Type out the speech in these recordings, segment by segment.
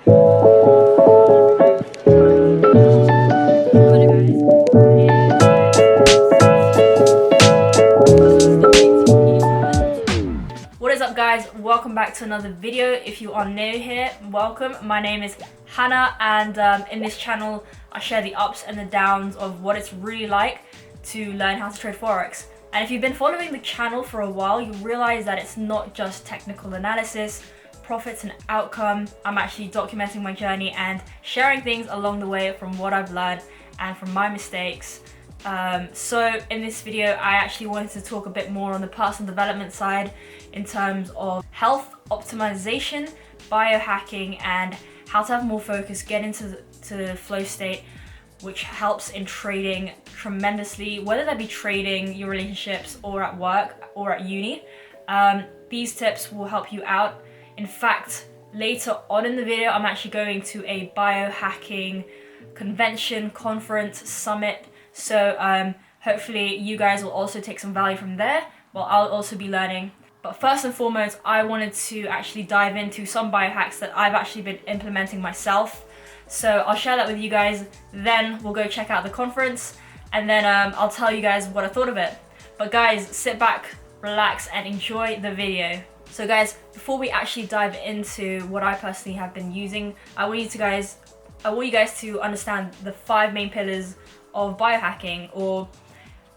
What is up, guys? Welcome back to another video. If you are new here, welcome. My name is Hannah, and in this channel I share the ups and the downs of what it's really like to learn how to trade Forex. And if you've been following the channel for a while, you realize that it's not just technical analysis, profits and outcome. I'm actually documenting my journey and sharing things along the way from what I've learned and from my mistakes. So in this video, I actually wanted to talk a bit more on the personal development side in terms of health optimization, biohacking, and how to have more focus, get into the flow state, which helps in trading tremendously, whether that be trading, your relationships, or at work or at uni. These tips will help you out. In fact, later on in the video, I'm actually going to a biohacking convention, conference, summit. So hopefully you guys will also take some value from there, while I'll also be learning. But first and foremost, I wanted to actually dive into some biohacks that I've actually been implementing myself. So I'll share that with you guys, then we'll go check out the conference, and then I'll tell you guys what I thought of it. But guys, sit back, relax, and enjoy the video. So guys, before we actually dive into what I personally have been using, I want you guys to understand the 5 main pillars of biohacking, or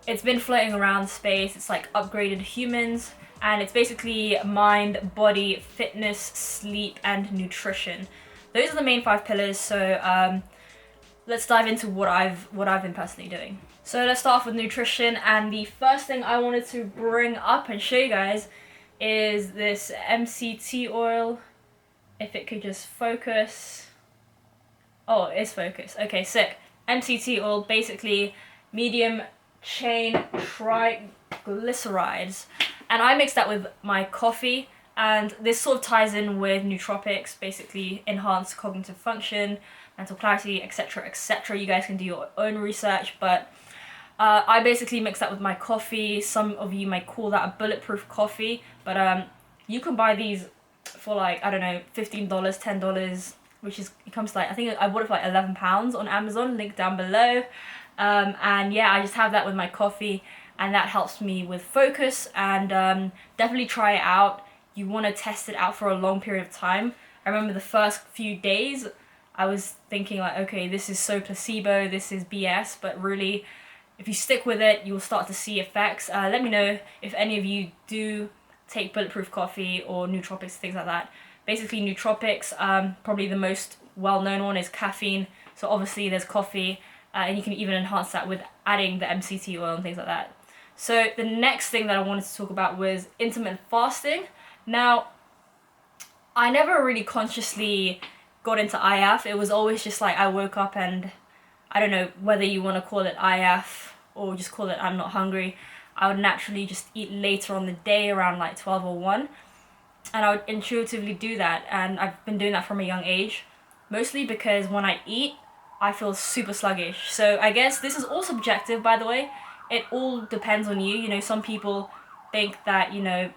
it's been floating around space. It's like upgraded humans, and it's basically mind, body, fitness, sleep, and nutrition. Those are the main 5 pillars. So let's dive into what I've been personally doing. So let's start off with nutrition, and the first thing I wanted to bring up and show you guys is this MCT oil. If it could just focus. Oh, it's focused. Okay, sick. MCT oil, basically medium chain triglycerides, and I mix that with my coffee, and this sort of ties in with nootropics, basically enhanced cognitive function, mental clarity, etc, etc. You guys can do your own research, but I basically mix that with my coffee. Some of you might call that a bulletproof coffee, but you can buy these for like, I don't know, $15, $10, which is, it comes to like, I think I bought it for like £11 on Amazon, link down below. And yeah, I just have that with my coffee, and that helps me with focus, and definitely try it out. You want to test it out for a long period of time. I remember the first few days I was thinking like, okay, this is so placebo, this is BS, but really if you stick with it, you'll start to see effects. Let me know if any of you do take bulletproof coffee or nootropics, things like that. Basically nootropics, probably the most well-known one is caffeine. So obviously there's coffee, and you can even enhance that with adding the MCT oil and things like that. So the next thing that I wanted to talk about was intermittent fasting. Now, I never really consciously got into IF. It was always just like I woke up and, I don't know whether you want to call it IF or just call it I'm not hungry, I would naturally just eat later on the day around like 12 or 1. And I would intuitively do that, and I've been doing that from a young age, mostly because when I eat, I feel super sluggish. So I guess this is all subjective, by the way. It all depends on you. You know, some people think that, you know,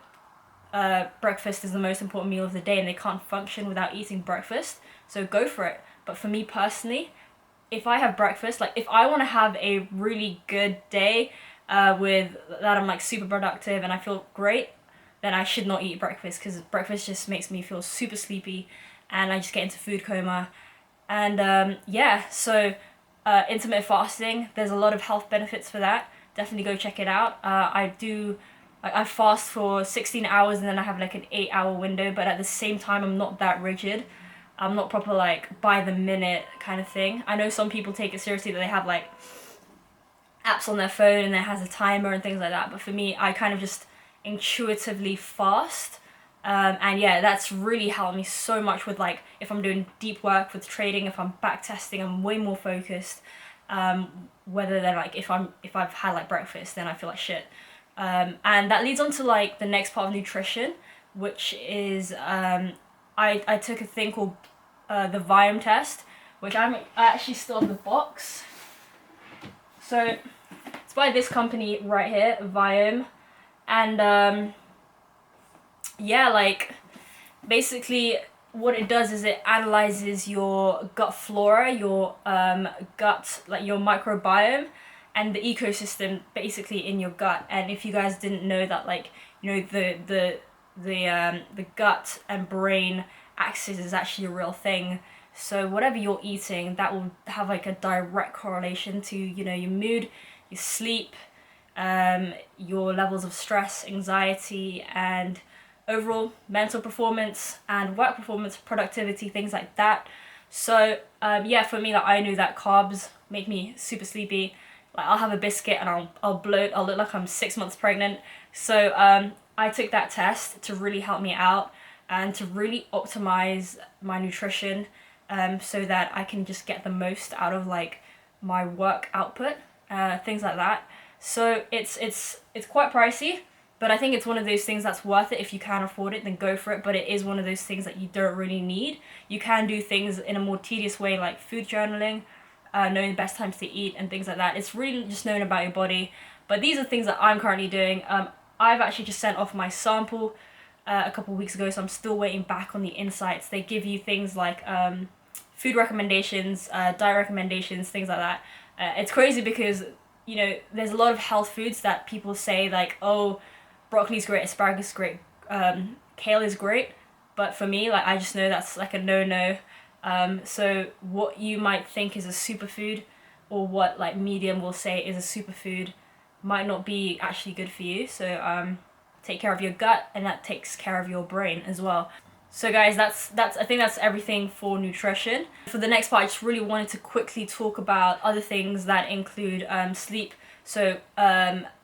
breakfast is the most important meal of the day and they can't function without eating breakfast. So go for it. But for me personally, if I have breakfast, like if I want to have a really good day with that I'm like super productive and I feel great, then I should not eat breakfast, because breakfast just makes me feel super sleepy and I just get into food coma. And yeah, so intermittent fasting, there's a lot of health benefits for that. Definitely go check it out. I fast for 16 hours and then I have like an 8-hour window, but at the same time I'm not that rigid. I'm not proper like by the minute kind of thing. I know some people take it seriously, that they have like apps on their phone and it has a timer and things like that, but for me, I kind of just intuitively fast, and yeah, that's really helped me so much with like if I'm doing deep work with trading, if I'm back testing, I'm way more focused, whether than like if I've had like breakfast, then I feel like shit. And that leads on to like the next part of nutrition, which is I took a thing called the Viome test, which I actually still have the box. So it's by this company right here, Viome. And yeah, like basically what it does is it analyzes your gut flora, your gut, like your microbiome, and the ecosystem basically in your gut. And if you guys didn't know that, like, you know, the gut and brain axis is actually a real thing. So whatever you're eating, that will have like a direct correlation to, you know, your mood, your sleep, your levels of stress, anxiety, and overall mental performance and work performance, productivity, things like that. So yeah, for me, like, I knew that carbs make me super sleepy. Like, I'll have a biscuit and I'll bloat, I'll look like I'm 6 months pregnant. So I took that test to really help me out and to really optimize my nutrition, so that I can just get the most out of like my work output, things like that. So it's quite pricey, but I think it's one of those things that's worth it. If you can afford it, then go for it. But it is one of those things that you don't really need. You can do things in a more tedious way, like food journaling, knowing the best times to eat and things like that. It's really just knowing about your body. But these are things that I'm currently doing. I've actually just sent off my sample a couple of weeks ago, so I'm still waiting back on the insights. They give you things like food recommendations, diet recommendations, things like that. It's crazy because, you know, there's a lot of health foods that people say like, oh, broccoli's great, asparagus is great, kale is great. But for me, like, I just know that's like a no-no. So what you might think is a superfood, or what like Medium will say is a superfood, might not be actually good for you. So take care of your gut, and that takes care of your brain as well. So guys, that's I think that's everything for nutrition. For the next part, I just really wanted to quickly talk about other things that include sleep. So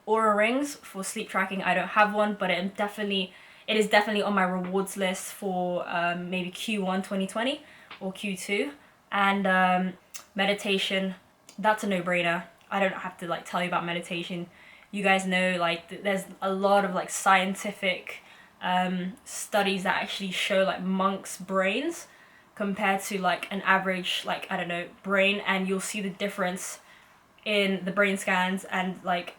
Aura rings for sleep tracking. I don't have one, but it is definitely on my rewards list for maybe Q1 2020 or Q2. And meditation, that's a no-brainer. I don't have to like tell you about meditation. You guys know, like, there's a lot of like scientific studies that actually show like monks' brains compared to like an average, like, I don't know, brain, and you'll see the difference in the brain scans. And like,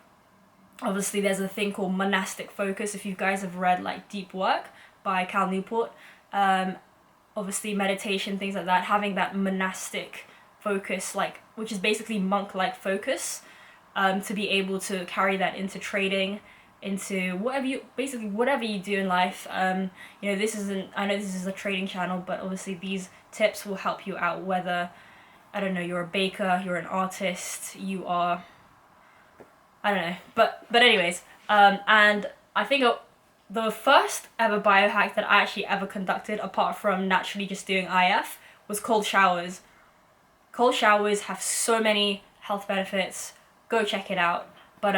obviously there's a thing called monastic focus. If you guys have read like Deep Work by Cal Newport, obviously meditation, things like that, having that monastic focus, like, which is basically monk-like focus, to be able to carry that into trading, into whatever you do in life. You know, I know this is a trading channel, but obviously these tips will help you out, whether, I don't know, you're a baker, you're an artist, you are, I don't know, but anyways, and I think the first ever biohack that I actually ever conducted, apart from naturally just doing IF, was cold showers. Cold showers have so many health benefits. Go check it out. But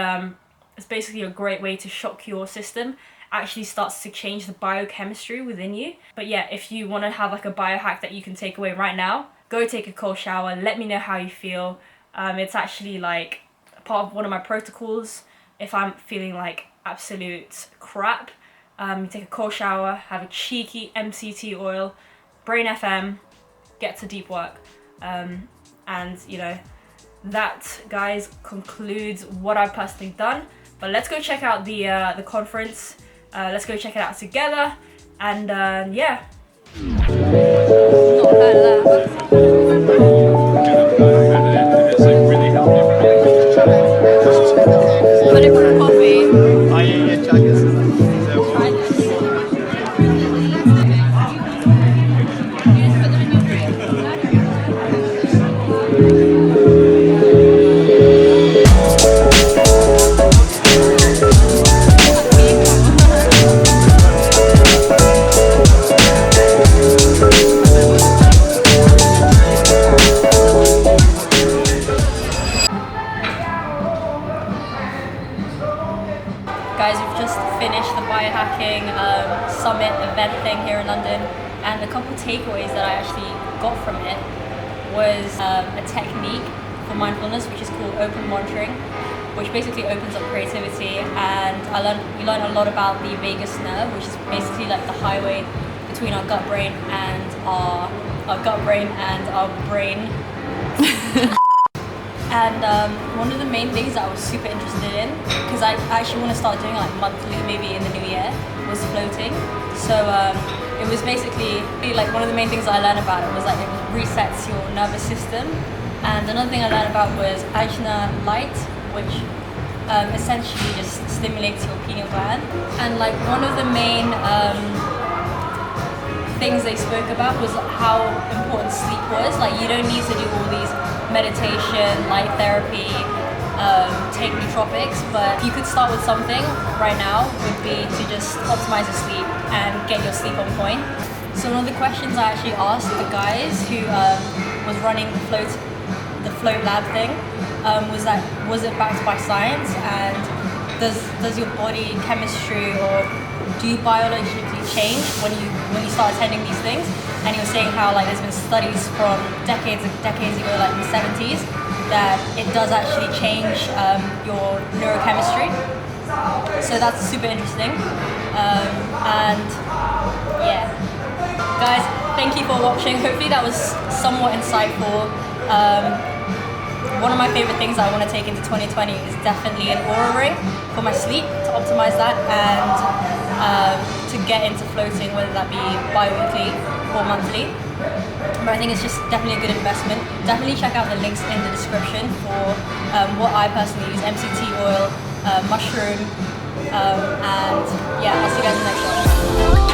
it's basically a great way to shock your system. Actually starts to change the biochemistry within you. But yeah, if you want to have like a biohack that you can take away right now, go take a cold shower. Let me know how you feel. It's actually like part of one of my protocols. If I'm feeling like absolute crap, you take a cold shower, have a cheeky MCT oil, Brain FM, get to deep work. And you know, that, guys, concludes what I've personally done. But let's go check out the conference. Let's go check it out together. And yeah. Put it for coffee. Guys, we've just finished the Biohacking Summit event thing here in London, and a couple takeaways that I actually got from it was a technique for mindfulness, which is called open monitoring, which basically opens up creativity. And we learned a lot about the vagus nerve, which is basically like the highway between our gut brain and our brain. And one of the main things that I was super interested in, because I actually want to start doing it like monthly, maybe in the new year, was floating. So it was basically like one of the main things that I learned about it was like it resets your nervous system. And another thing I learned about was ajna light, which essentially just stimulates your pineal gland. And like one of the main things they spoke about was how important sleep was. Like you don't need to do all these meditation, light therapy, take nootropics, but you could start with something right now would be to just optimize your sleep and get your sleep on point. So one of the questions I actually asked the guys who was running the float lab thing was it backed by science, and does your body chemistry or do you biologically change when you start attending these things? And he was saying how like there's been studies from decades ago, like in the 70s, that it does actually change your neurochemistry. So that's super interesting. And yeah, guys, thank you for watching. Hopefully that was somewhat insightful. One of my favorite things that I want to take into 2020 is definitely an Aura ring for my sleep, to optimize that, and to get into floating, whether that be bi-weekly or monthly. But I think it's just definitely a good investment. Definitely check out the links in the description for what I personally use, MCT oil, mushroom, and yeah, I'll see you guys in the next one.